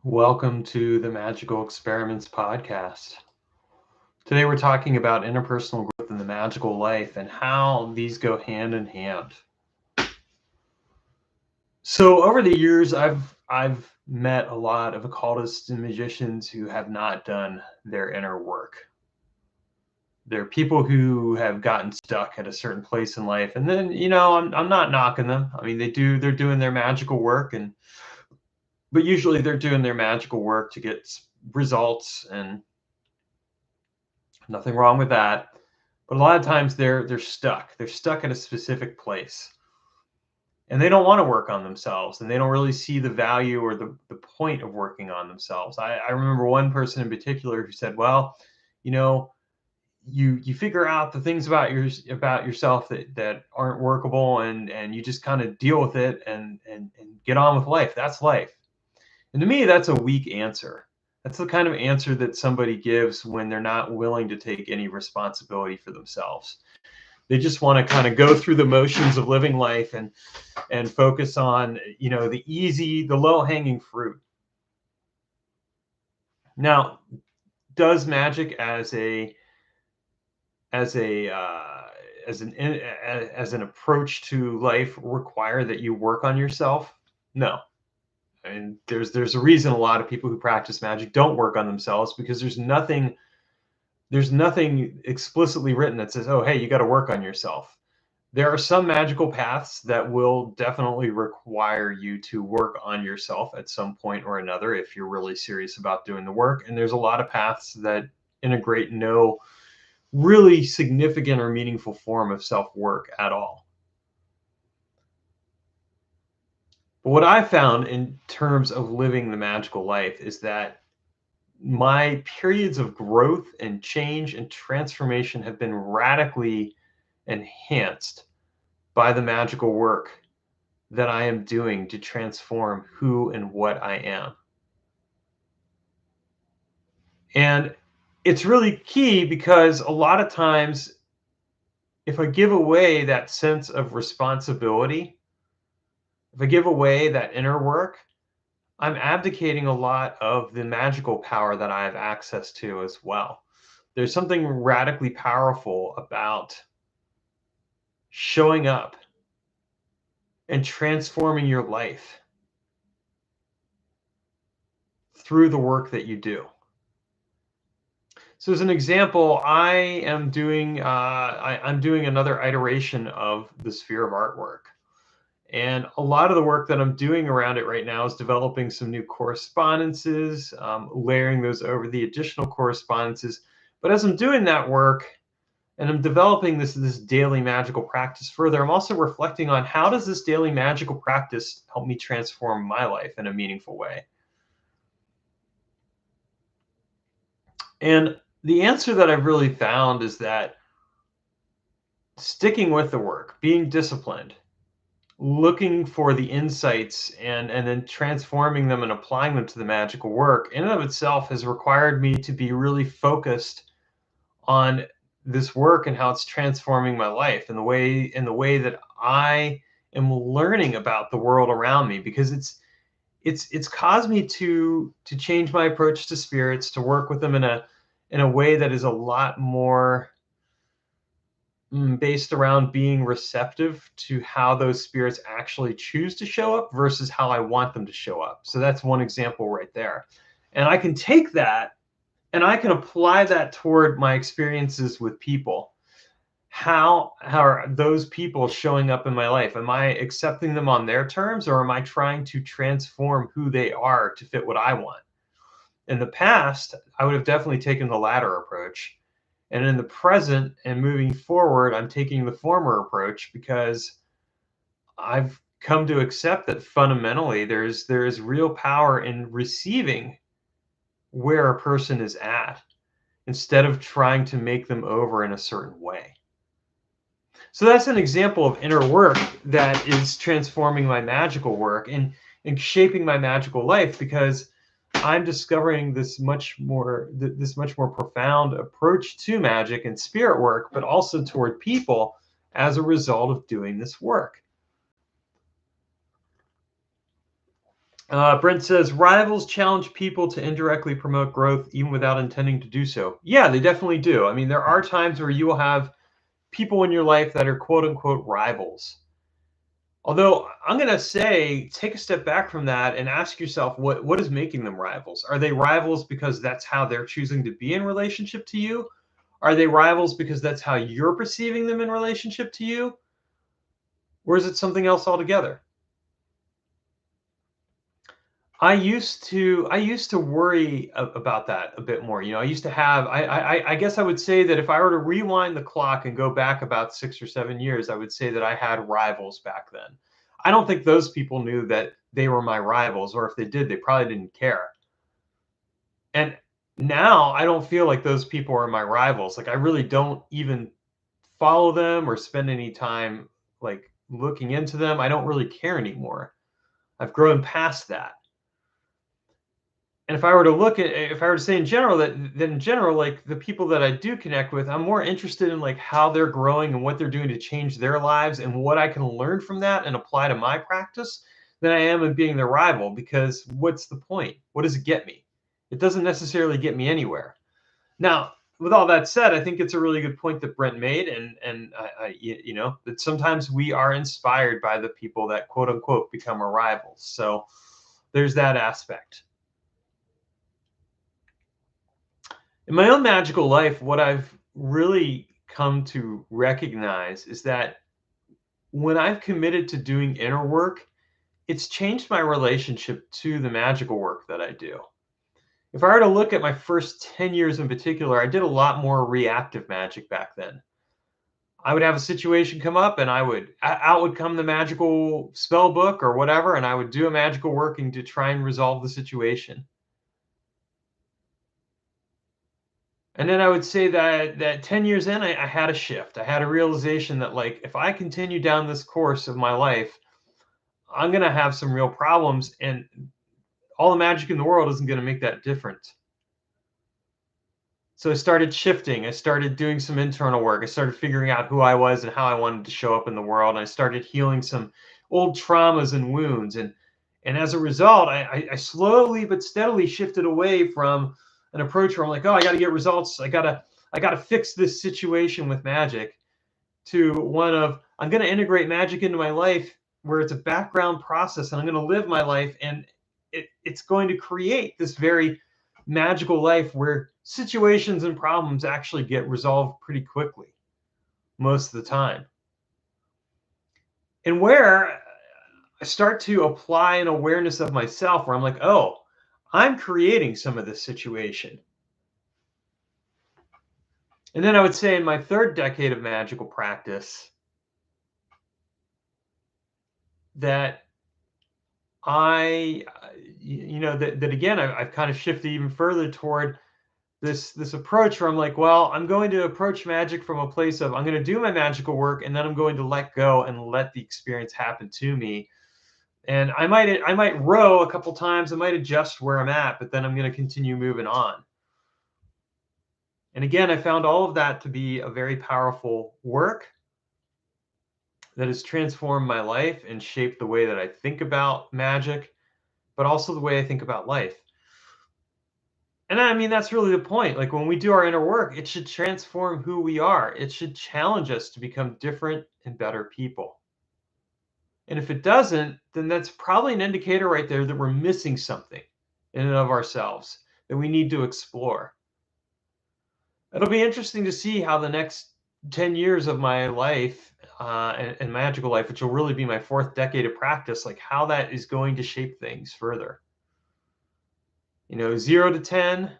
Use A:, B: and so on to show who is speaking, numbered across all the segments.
A: Welcome to the Magical Experiments podcast. Today we're talking about interpersonal growth and the magical life and how these go hand in hand. So over the years, I've met a lot of occultists and magicians who have not done their inner work. They're people who have gotten stuck at a certain place in life, and then I'm not knocking them. I mean, they're doing their magical work, but usually they're doing their magical work to get results, and nothing wrong with that. But a lot of times they're stuck. They're stuck at a specific place. And they don't want to work on themselves, and they don't really see the value or the point of working on themselves. I remember one person in particular who said, well, you know, you figure out the things about yourself that aren't workable, and you just kind of deal with it and get on with life. That's life. And to me, that's a weak answer. That's the kind of answer that somebody gives when they're not willing to take any responsibility for themselves. They just want to kind of go through the motions of living life and focus on, the low-hanging fruit. Now, does magic as an approach to life require that you work on yourself? No. I mean, there's a reason a lot of people who practice magic don't work on themselves, because there's nothing explicitly written that says, oh, hey, you got to work on yourself. There are some magical paths that will definitely require you to work on yourself at some point or another if you're really serious about doing the work. And there's a lot of paths that integrate no really significant or meaningful form of self-work at all. But what I found in terms of living the magical life is that my periods of growth and change and transformation have been radically enhanced by the magical work that I am doing to transform who and what I am. And it's really key, because a lot of times, if I give away that sense of responsibility, if I give away that inner work, I'm abdicating a lot of the magical power that I have access to as well. There's something radically powerful about showing up and transforming your life through the work that you do. So as an example, I'm doing another iteration of the sphere of artwork. And a lot of the work that I'm doing around it right now is developing some new correspondences, layering those over the additional correspondences. But as I'm doing that work and I'm developing this daily magical practice further, I'm also reflecting on, how does this daily magical practice help me transform my life in a meaningful way? And the answer that I've really found is that sticking with the work, being disciplined, looking for the insights, and then transforming them and applying them to the magical work, in and of itself has required me to be really focused on this work and how it's transforming my life, and the way that I am learning about the world around me, because it's caused me to change my approach to spirits, to work with them in a way that is a lot more based around being receptive to how those spirits actually choose to show up versus how I want them to show up. So that's one example right there. And I can take that and I can apply that toward my experiences with people. How are those people showing up in my life? Am I accepting them on their terms, or am I trying to transform who they are to fit what I want? In the past, I would have definitely taken the latter approach. And in the present and moving forward, I'm taking the former approach, because I've come to accept that fundamentally there is real power in receiving where a person is at, instead of trying to make them over in a certain way. So that's an example of inner work that is transforming my magical work and shaping my magical life, because I'm discovering this much more profound approach to magic and spirit work, but also toward people, as a result of doing this work. Brent says rivals challenge people to indirectly promote growth even without intending to do so. Yeah, they definitely do. I mean, there are times where you will have people in your life that are quote unquote rivals. Although I'm going to say, take a step back from that and ask yourself what is making them rivals? Are they rivals because that's how they're choosing to be in relationship to you? Are they rivals because that's how you're perceiving them in relationship to you? Or is it something else altogether? I used to worry about that a bit more. I used to have I guess I would say that if I were to rewind the clock and go back about 6 or 7 years, I would say that I had rivals back then. I don't think those people knew that they were my rivals, or if they did, they probably didn't care. And now I don't feel like those people are my rivals. Like I really don't even follow them or spend any time like looking into them. I don't really care anymore. I've grown past that. And if I were to say in general then in general, like the people that I do connect with, I'm more interested in like how they're growing and what they're doing to change their lives and what I can learn from that and apply to my practice than I am in being their rival. Because what's the point? What does it get me? It doesn't necessarily get me anywhere. Now, with all that said, I think it's a really good point that Brent made, and that sometimes we are inspired by the people that quote unquote become our rivals. So there's that aspect. In my own magical life, what I've really come to recognize is that when I've committed to doing inner work, it's changed my relationship to the magical work that I do. If I were to look at my first 10 years in particular, I did a lot more reactive magic back then. I would have a situation come up and out would come the magical spell book or whatever, and I would do a magical working to try and resolve the situation. And then I would say that 10 years in, I had a shift. I had a realization that like if I continue down this course of my life, I'm gonna have some real problems, and all the magic in the world isn't gonna make that different. So I started shifting. I started doing some internal work. I started figuring out who I was and how I wanted to show up in the world. And I started healing some old traumas and wounds. And as a result, I slowly but steadily shifted away from an approach where I'm like, oh, I got to get results. I gotta fix this situation with magic, to one of I'm going to integrate magic into my life where it's a background process, and I'm going to live my life, and it's going to create this very magical life where situations and problems actually get resolved pretty quickly most of the time. And where I start to apply an awareness of myself where I'm like, oh, I'm creating some of this situation. And then I would say in my third decade of magical practice that that again, I've kind of shifted even further toward this approach where I'm like, well, I'm going to approach magic from a place of I'm going to do my magical work, and then I'm going to let go and let the experience happen to me. And I might row a couple times, I might adjust where I'm at, but then I'm going to continue moving on. And again, I found all of that to be a very powerful work that has transformed my life and shaped the way that I think about magic, but also the way I think about life. And I mean, that's really the point. Like when we do our inner work, it should transform who we are. It should challenge us to become different and better people. And if it doesn't, then that's probably an indicator right there that we're missing something in and of ourselves that we need to explore. It'll be interesting to see how the next 10 years of my life and magical life, which will really be my fourth decade of practice, like how that is going to shape things further. 0 to 10,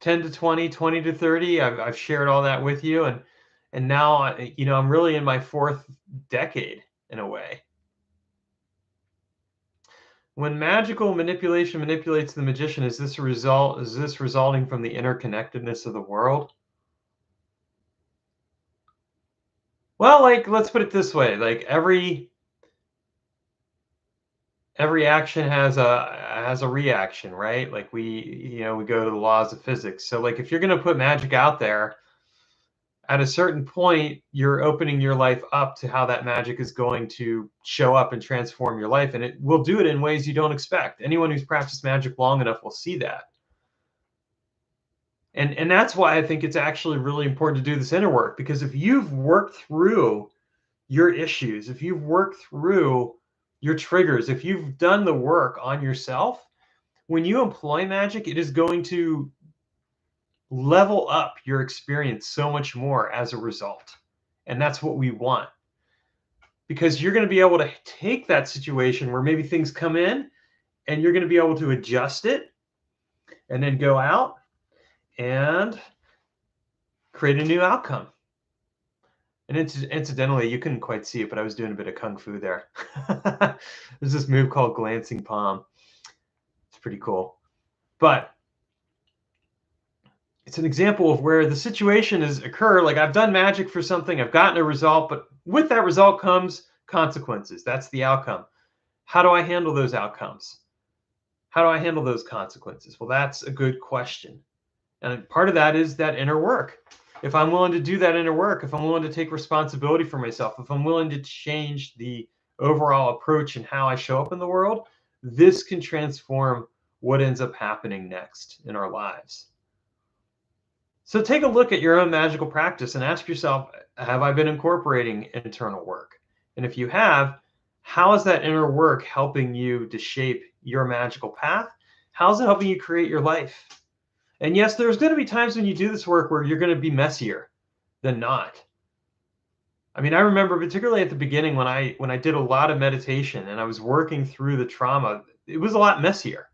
A: 10 to 20, 20 to 30. I've shared all that with you. And now, I'm really in my fourth decade in a way. When magical manipulation manipulates the magician, is this resulting from the interconnectedness of the world? Well, like, let's put it this way. Like every action has a reaction, right? Like we go to the laws of physics. So like if you're going to put magic out there, At a certain point, you're opening your life up to how that magic is going to show up and transform your life. And it will do it in ways you don't expect. Anyone who's practiced magic long enough will see that. And that's why I think it's actually really important to do this inner work, because if you've worked through your issues, if you've worked through your triggers, if you've done the work on yourself, when you employ magic, it is going to level up your experience so much more as a result. And that's what we want, because you're going to be able to take that situation where maybe things come in and you're going to be able to adjust it and then go out and create a new outcome. And incidentally, you couldn't quite see it, but I was doing a bit of kung fu there. There's this move called glancing palm. It's pretty cool. But it's an example of where the situation has occurred. Like, I've done magic for something, I've gotten a result, but with that result comes consequences. That's the outcome. How do I handle those outcomes? How do I handle those consequences? Well, that's a good question. And part of that is that inner work. If I'm willing to do that inner work, if I'm willing to take responsibility for myself, if I'm willing to change the overall approach and how I show up in the world, this can transform what ends up happening next in our lives. So take a look at your own magical practice and ask yourself, have I been incorporating internal work? And if you have, how is that inner work helping you to shape your magical path? How's it helping you create your life? And yes, there's going to be times when you do this work where you're going to be messier than not. I mean, I remember particularly at the beginning when I did a lot of meditation and I was working through the trauma, it was a lot messier.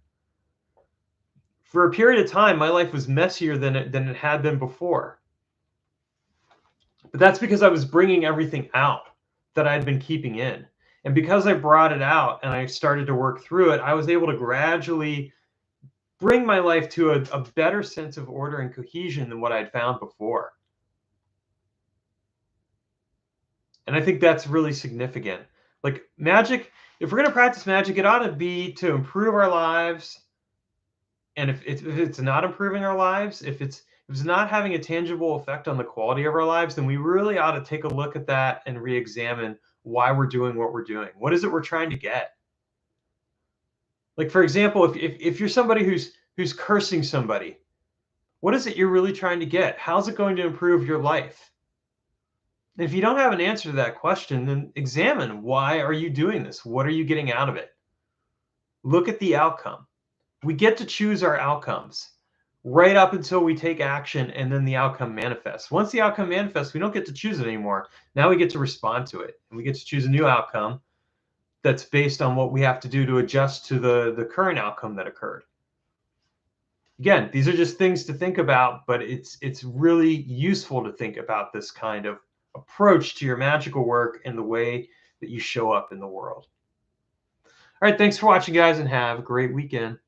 A: For a period of time, my life was messier than it had been before. But that's because I was bringing everything out that I'd been keeping in. And because I brought it out and I started to work through it, I was able to gradually bring my life to a better sense of order and cohesion than what I'd found before. And I think that's really significant. Like, magic, if we're going to practice magic, it ought to be to improve our lives. And if it's not improving our lives, if it's not having a tangible effect on the quality of our lives, then we really ought to take a look at that and re-examine why we're doing what we're doing. What is it we're trying to get? Like, for example, if you're somebody who's cursing somebody, what is it you're really trying to get? How's it going to improve your life? And if you don't have an answer to that question, then examine, why are you doing this? What are you getting out of it? Look at the outcome. We get to choose our outcomes right up until we take action, and then the outcome manifests. Once the outcome manifests, we don't get to choose it anymore. Now we get to respond to it, and we get to choose a new outcome that's based on what we have to do to adjust to the current outcome that occurred. Again, these are just things to think about, but it's really useful to think about this kind of approach to your magical work and the way that you show up in the world. All right, thanks for watching, guys, and have a great weekend.